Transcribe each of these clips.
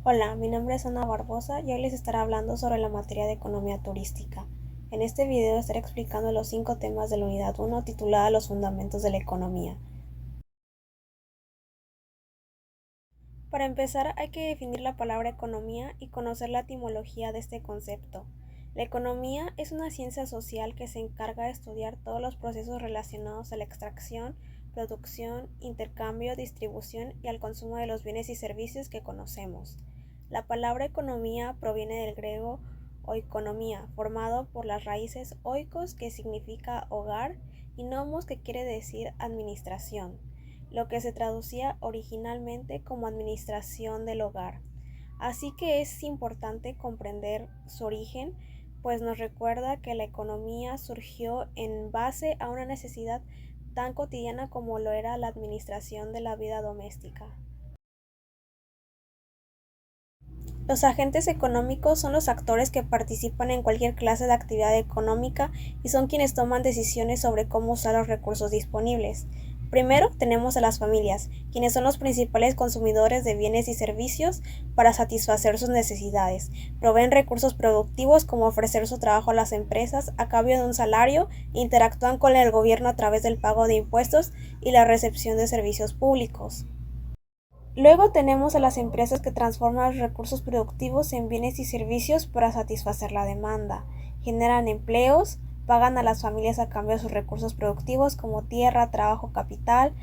Hola, mi nombre es Ana Barbosa y hoy les estaré hablando sobre la materia de economía turística. En este video estaré explicando los 5 temas de la unidad 1 titulada Los fundamentos de la economía. Para empezar hay que definir la palabra economía y conocer la etimología de este concepto. La economía es una ciencia social que se encarga de estudiar todos los procesos relacionados a la extracción, producción, intercambio, distribución y al consumo de los bienes y servicios que conocemos. La palabra economía proviene del griego oikonomía, formado por las raíces oikos, que significa hogar, y nomos, que quiere decir administración, lo que se traducía originalmente como administración del hogar. Así que es importante comprender su origen, pues nos recuerda que la economía surgió en base a una necesidad tan cotidiana como lo era la administración de la vida doméstica. Los agentes económicos son los actores que participan en cualquier clase de actividad económica y son quienes toman decisiones sobre cómo usar los recursos disponibles. Primero tenemos a las familias, quienes son los principales consumidores de bienes y servicios para satisfacer sus necesidades. Proveen recursos productivos como ofrecer su trabajo a las empresas a cambio de un salario e interactúan con el gobierno a través del pago de impuestos y la recepción de servicios públicos. Luego tenemos a las empresas que transforman los recursos productivos en bienes y servicios para satisfacer la demanda. Generan empleos, pagan a las familias a cambio de sus recursos productivos como tierra, trabajo, capital,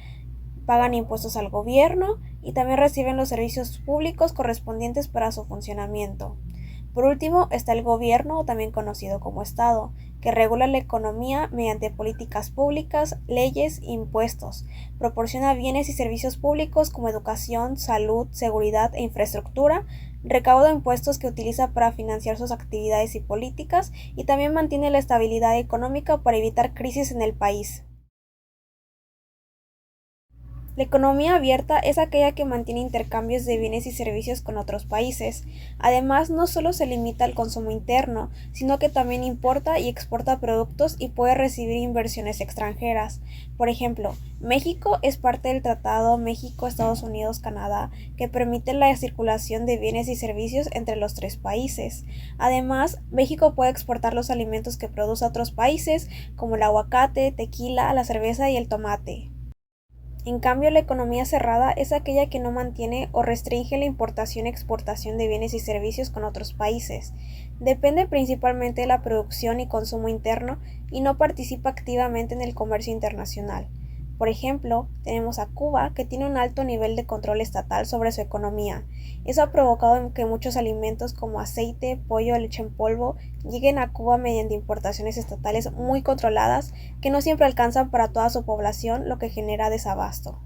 pagan impuestos al gobierno y también reciben los servicios públicos correspondientes para su funcionamiento. Por último está el gobierno, también conocido como Estado, que regula la economía mediante políticas públicas, leyes e impuestos. Proporciona bienes y servicios públicos como educación, salud, seguridad e infraestructura, recauda impuestos que utiliza para financiar sus actividades y políticas, y también mantiene la estabilidad económica para evitar crisis en el país. La economía abierta es aquella que mantiene intercambios de bienes y servicios con otros países. Además, no solo se limita al consumo interno, sino que también importa y exporta productos y puede recibir inversiones extranjeras. Por ejemplo, México es parte del Tratado México-Estados Unidos-Canadá, que permite la circulación de bienes y servicios entre los tres países. Además, México puede exportar los alimentos que produce a otros países, como el aguacate, tequila, la cerveza y el tomate. En cambio, la economía cerrada es aquella que no mantiene o restringe la importación y exportación de bienes y servicios con otros países. Depende principalmente de la producción y consumo interno y no participa activamente en el comercio internacional. Por ejemplo, tenemos a Cuba, que tiene un alto nivel de control estatal sobre su economía. Eso ha provocado que muchos alimentos como aceite, pollo, leche en polvo lleguen a Cuba mediante importaciones estatales muy controladas que no siempre alcanzan para toda su población, lo que genera desabasto.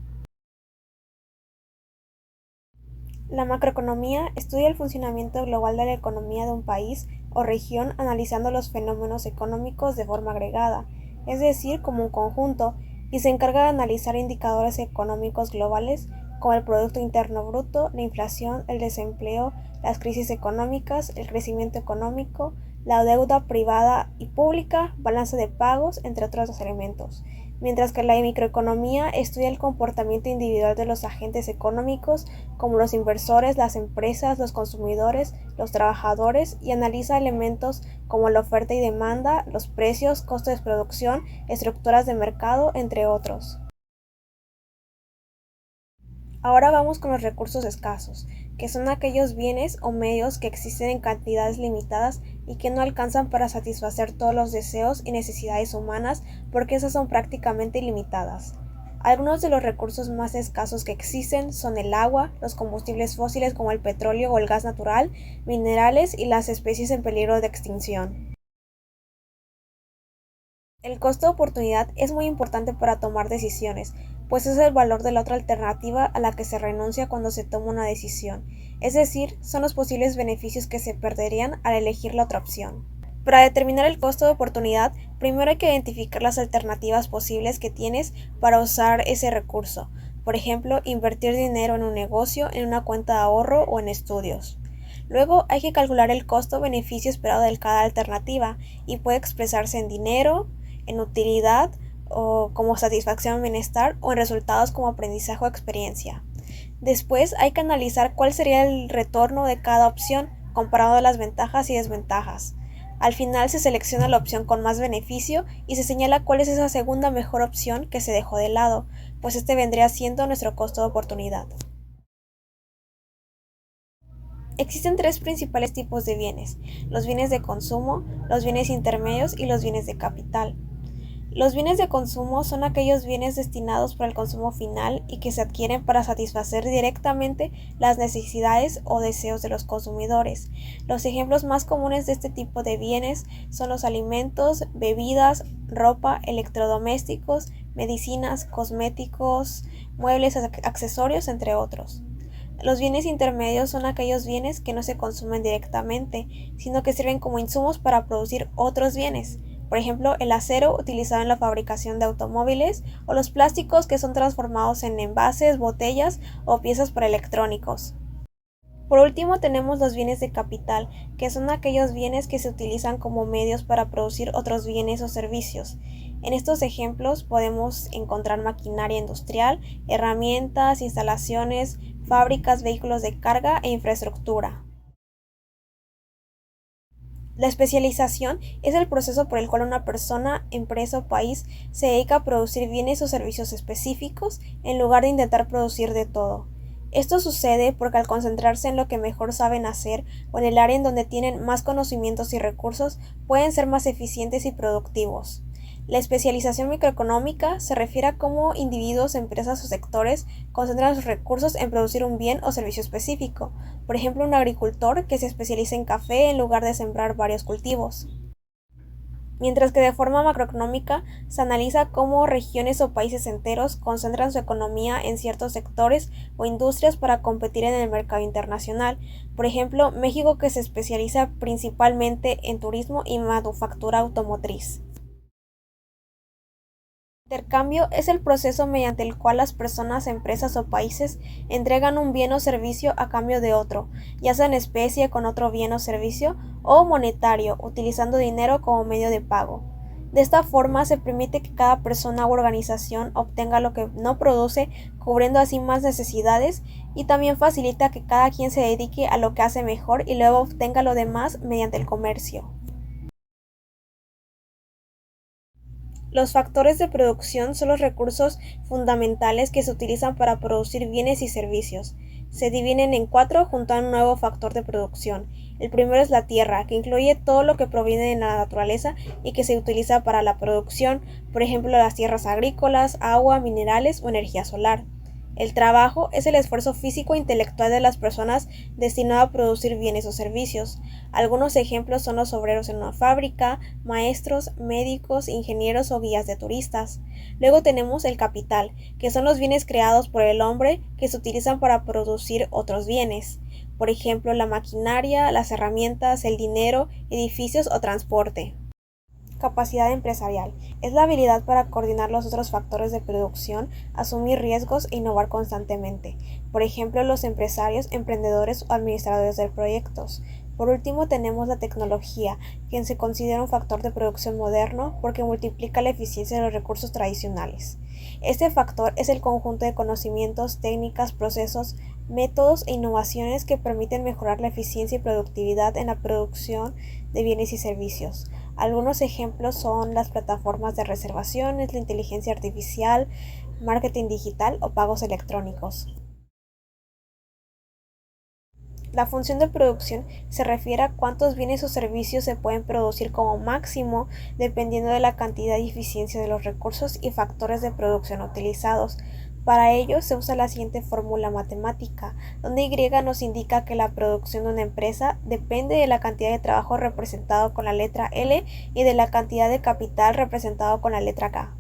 La macroeconomía estudia el funcionamiento global de la economía de un país o región, analizando los fenómenos económicos de forma agregada, es decir, como un conjunto, y se encarga de analizar indicadores económicos globales como el Producto Interno Bruto, la inflación, el desempleo, las crisis económicas, el crecimiento económico, la deuda privada y pública, balance de pagos, entre otros elementos. Mientras que la microeconomía estudia el comportamiento individual de los agentes económicos, como los inversores, las empresas, los consumidores, los trabajadores, y analiza elementos como la oferta y demanda, los precios, costos de producción, estructuras de mercado, entre otros. Ahora vamos con los recursos escasos, que son aquellos bienes o medios que existen en cantidades limitadas y que no alcanzan para satisfacer todos los deseos y necesidades humanas, porque esas son prácticamente ilimitadas. Algunos de los recursos más escasos que existen son el agua, los combustibles fósiles como el petróleo o el gas natural, minerales y las especies en peligro de extinción. El costo de oportunidad es muy importante para tomar decisiones, pues es el valor de la otra alternativa a la que se renuncia cuando se toma una decisión, es decir, son los posibles beneficios que se perderían al elegir la otra opción. Para determinar el costo de oportunidad, primero hay que identificar las alternativas posibles que tienes para usar ese recurso. Por ejemplo, invertir dinero en un negocio, en una cuenta de ahorro o en estudios. Luego hay que calcular el costo-beneficio esperado de cada alternativa y puede expresarse en dinero, en utilidad o como satisfacción o bienestar, o en resultados como aprendizaje o experiencia. Después hay que analizar cuál sería el retorno de cada opción, comparando las ventajas y desventajas. Al final se selecciona la opción con más beneficio y se señala cuál es esa segunda mejor opción que se dejó de lado, pues este vendría siendo nuestro costo de oportunidad. Existen tres principales tipos de bienes: los bienes de consumo, los bienes intermedios y los bienes de capital. Los bienes de consumo son aquellos bienes destinados para el consumo final y que se adquieren para satisfacer directamente las necesidades o deseos de los consumidores. Los ejemplos más comunes de este tipo de bienes son los alimentos, bebidas, ropa, electrodomésticos, medicinas, cosméticos, muebles, accesorios, entre otros. Los bienes intermedios son aquellos bienes que no se consumen directamente, sino que sirven como insumos para producir otros bienes. Por ejemplo, el acero utilizado en la fabricación de automóviles o los plásticos que son transformados en envases, botellas o piezas para electrónicos. Por último, tenemos los bienes de capital, que son aquellos bienes que se utilizan como medios para producir otros bienes o servicios. En estos ejemplos podemos encontrar maquinaria industrial, herramientas, instalaciones, fábricas, vehículos de carga e infraestructura. La especialización es el proceso por el cual una persona, empresa o país se dedica a producir bienes o servicios específicos en lugar de intentar producir de todo. Esto sucede porque al concentrarse en lo que mejor saben hacer o en el área en donde tienen más conocimientos y recursos, pueden ser más eficientes y productivos. La especialización microeconómica se refiere a cómo individuos, empresas o sectores concentran sus recursos en producir un bien o servicio específico. Por ejemplo, un agricultor que se especializa en café en lugar de sembrar varios cultivos. Mientras que de forma macroeconómica se analiza cómo regiones o países enteros concentran su economía en ciertos sectores o industrias para competir en el mercado internacional. Por ejemplo, México, que se especializa principalmente en turismo y manufactura automotriz. El intercambio es el proceso mediante el cual las personas, empresas o países entregan un bien o servicio a cambio de otro, ya sea en especie con otro bien o servicio, o monetario, utilizando dinero como medio de pago. De esta forma se permite que cada persona u organización obtenga lo que no produce, cubriendo así más necesidades, y también facilita que cada quien se dedique a lo que hace mejor y luego obtenga lo demás mediante el comercio. Los factores de producción son los recursos fundamentales que se utilizan para producir bienes y servicios. Se dividen en cuatro junto a un nuevo factor de producción. El primero es la tierra, que incluye todo lo que proviene de la naturaleza y que se utiliza para la producción, por ejemplo las tierras agrícolas, agua, minerales o energía solar. El trabajo es el esfuerzo físico e intelectual de las personas destinado a producir bienes o servicios. Algunos ejemplos son los obreros en una fábrica, maestros, médicos, ingenieros o guías de turistas. Luego tenemos el capital, que son los bienes creados por el hombre que se utilizan para producir otros bienes. Por ejemplo, la maquinaria, las herramientas, el dinero, edificios o transporte. Capacidad empresarial. Es la habilidad para coordinar los otros factores de producción, asumir riesgos e innovar constantemente. Por ejemplo, los empresarios, emprendedores o administradores de proyectos. Por último, tenemos la tecnología, quien se considera un factor de producción moderno porque multiplica la eficiencia de los recursos tradicionales. Este factor es el conjunto de conocimientos, técnicas, procesos, métodos e innovaciones que permiten mejorar la eficiencia y productividad en la producción de bienes y servicios. Algunos ejemplos son las plataformas de reservaciones, la inteligencia artificial, marketing digital o pagos electrónicos. La función de producción se refiere a cuántos bienes o servicios se pueden producir como máximo dependiendo de la cantidad y eficiencia de los recursos y factores de producción utilizados. Para ello se usa la siguiente fórmula matemática, donde Y nos indica que la producción de una empresa depende de la cantidad de trabajo representado con la letra L y de la cantidad de capital representado con la letra K.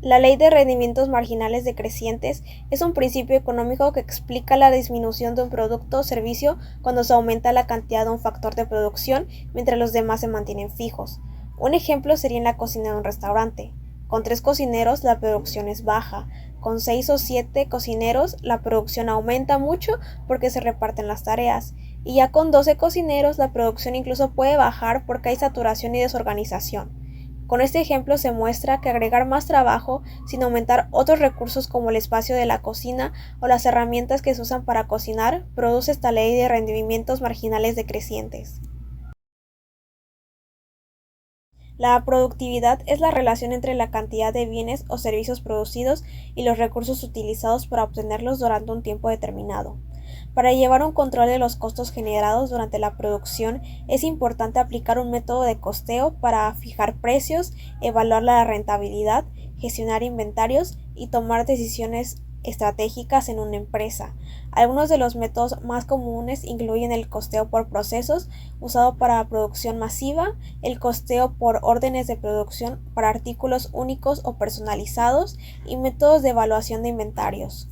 La ley de rendimientos marginales decrecientes es un principio económico que explica la disminución de un producto o servicio cuando se aumenta la cantidad de un factor de producción mientras los demás se mantienen fijos. Un ejemplo sería en la cocina de un restaurante. Con 3 cocineros la producción es baja. Con 6 o 7 cocineros la producción aumenta mucho porque se reparten las tareas. Y ya con 12 cocineros la producción incluso puede bajar porque hay saturación y desorganización. Con este ejemplo se muestra que agregar más trabajo sin aumentar otros recursos como el espacio de la cocina o las herramientas que se usan para cocinar produce esta ley de rendimientos marginales decrecientes. La productividad es la relación entre la cantidad de bienes o servicios producidos y los recursos utilizados para obtenerlos durante un tiempo determinado. Para llevar un control de los costos generados durante la producción, es importante aplicar un método de costeo para fijar precios, evaluar la rentabilidad, gestionar inventarios y tomar decisiones estratégicas en una empresa. Algunos de los métodos más comunes incluyen el costeo por procesos, usado para producción masiva, el costeo por órdenes de producción para artículos únicos o personalizados, y métodos de evaluación de inventarios.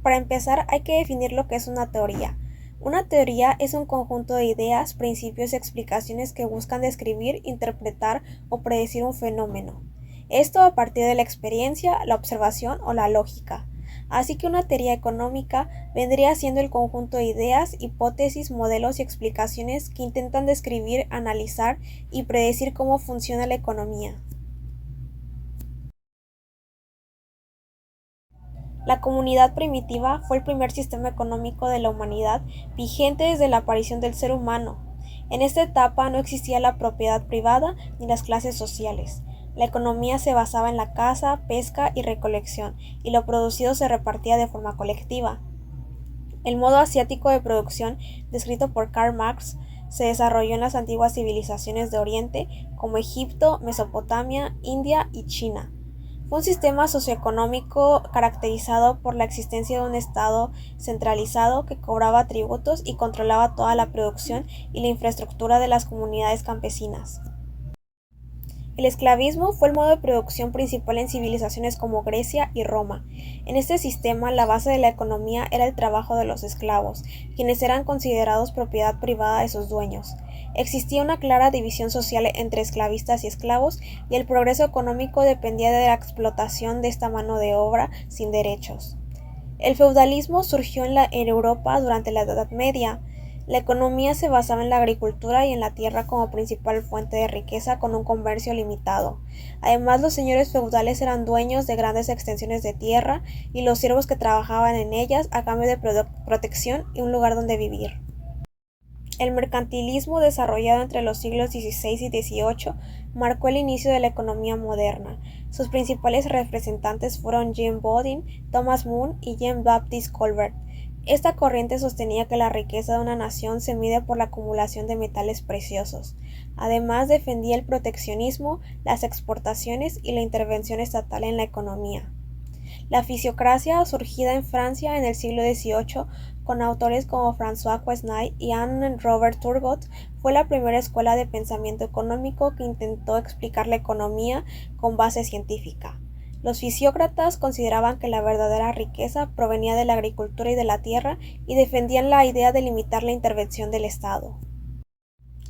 Para empezar, hay que definir lo que es una teoría. Una teoría es un conjunto de ideas, principios y explicaciones que buscan describir, interpretar o predecir un fenómeno. Esto a partir de la experiencia, la observación o la lógica. Así que una teoría económica vendría siendo el conjunto de ideas, hipótesis, modelos y explicaciones que intentan describir, analizar y predecir cómo funciona la economía. La comunidad primitiva fue el primer sistema económico de la humanidad vigente desde la aparición del ser humano. En esta etapa no existía la propiedad privada ni las clases sociales. La economía se basaba en la caza, pesca y recolección, y lo producido se repartía de forma colectiva. El modo asiático de producción, descrito por Karl Marx, se desarrolló en las antiguas civilizaciones de Oriente como Egipto, Mesopotamia, India y China. Fue un sistema socioeconómico caracterizado por la existencia de un Estado centralizado que cobraba tributos y controlaba toda la producción y la infraestructura de las comunidades campesinas. El esclavismo fue el modo de producción principal en civilizaciones como Grecia y Roma. En este sistema, la base de la economía era el trabajo de los esclavos, quienes eran considerados propiedad privada de sus dueños. Existía una clara división social entre esclavistas y esclavos, y el progreso económico dependía de la explotación de esta mano de obra sin derechos. El feudalismo surgió en Europa durante la Edad Media. La economía se basaba en la agricultura y en la tierra como principal fuente de riqueza con un comercio limitado. Además, los señores feudales eran dueños de grandes extensiones de tierra y los siervos que trabajaban en ellas a cambio de protección y un lugar donde vivir. El mercantilismo, desarrollado entre los siglos XVI y XVIII, marcó el inicio de la economía moderna. Sus principales representantes fueron Jean Bodin, Thomas Moon y Jean-Baptiste Colbert. Esta corriente sostenía que la riqueza de una nación se mide por la acumulación de metales preciosos. Además, defendía el proteccionismo, las exportaciones y la intervención estatal en la economía. La fisiocracia, surgida en Francia en el siglo XVIII, con autores como François Quesnay y Anne-Robert Turgot, fue la primera escuela de pensamiento económico que intentó explicar la economía con base científica. Los fisiócratas consideraban que la verdadera riqueza provenía de la agricultura y de la tierra y defendían la idea de limitar la intervención del Estado.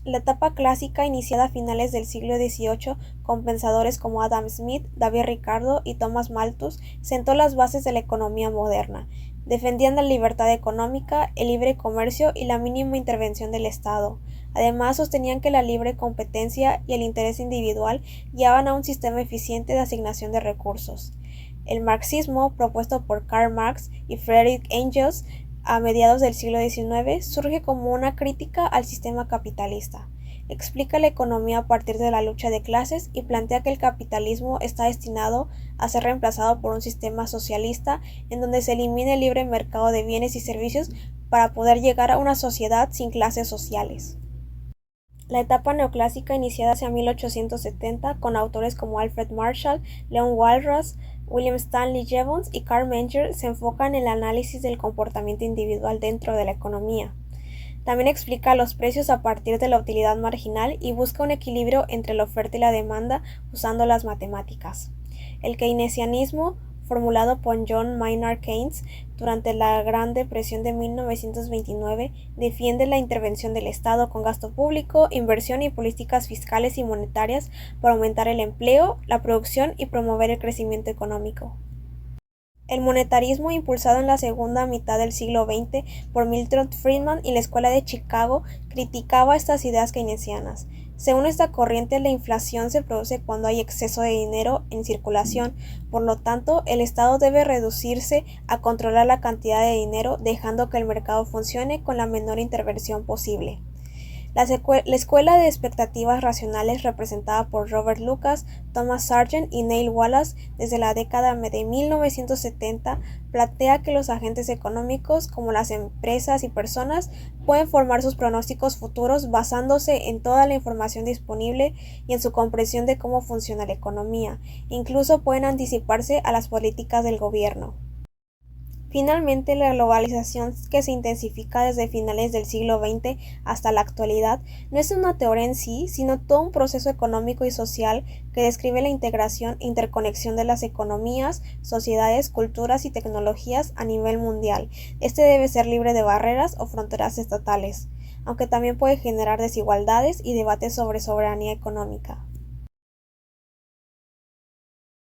La etapa clásica, iniciada a finales del siglo XVIII con pensadores como Adam Smith, David Ricardo y Thomas Malthus, sentó las bases de la economía moderna. Defendían la libertad económica, el libre comercio y la mínima intervención del Estado. Además, sostenían que la libre competencia y el interés individual guiaban a un sistema eficiente de asignación de recursos. El marxismo, propuesto por Karl Marx y Friedrich Engels a mediados del siglo XIX, surge como una crítica al sistema capitalista. Explica la economía a partir de la lucha de clases y plantea que el capitalismo está destinado a ser reemplazado por un sistema socialista en donde se elimine el libre mercado de bienes y servicios para poder llegar a una sociedad sin clases sociales. La etapa neoclásica, iniciada hacia 1870 con autores como Alfred Marshall, Leon Walras, William Stanley Jevons y Carl Menger, se enfoca en el análisis del comportamiento individual dentro de la economía. También explica los precios a partir de la utilidad marginal y busca un equilibrio entre la oferta y la demanda usando las matemáticas. El keynesianismo, formulado por John Maynard Keynes durante la Gran Depresión de 1929, defiende la intervención del Estado con gasto público, inversión y políticas fiscales y monetarias para aumentar el empleo, la producción y promover el crecimiento económico. El monetarismo, impulsado en la segunda mitad del siglo XX por Milton Friedman y la Escuela de Chicago, criticaba estas ideas keynesianas. Según esta corriente, la inflación se produce cuando hay exceso de dinero en circulación, por lo tanto, el Estado debe reducirse a controlar la cantidad de dinero, dejando que el mercado funcione con la menor intervención posible. La escuela de expectativas racionales representada por Robert Lucas, Thomas Sargent y Neil Wallace desde la década de 1970 plantea que los agentes económicos, como las empresas y personas, pueden formar sus pronósticos futuros basándose en toda la información disponible y en su comprensión de cómo funciona la economía. Incluso pueden anticiparse a las políticas del gobierno. Finalmente, la globalización, que se intensifica desde finales del siglo XX hasta la actualidad, no es una teoría en sí, sino todo un proceso económico y social que describe la integración e interconexión de las economías, sociedades, culturas y tecnologías a nivel mundial. Este debe ser libre de barreras o fronteras estatales, aunque también puede generar desigualdades y debates sobre soberanía económica.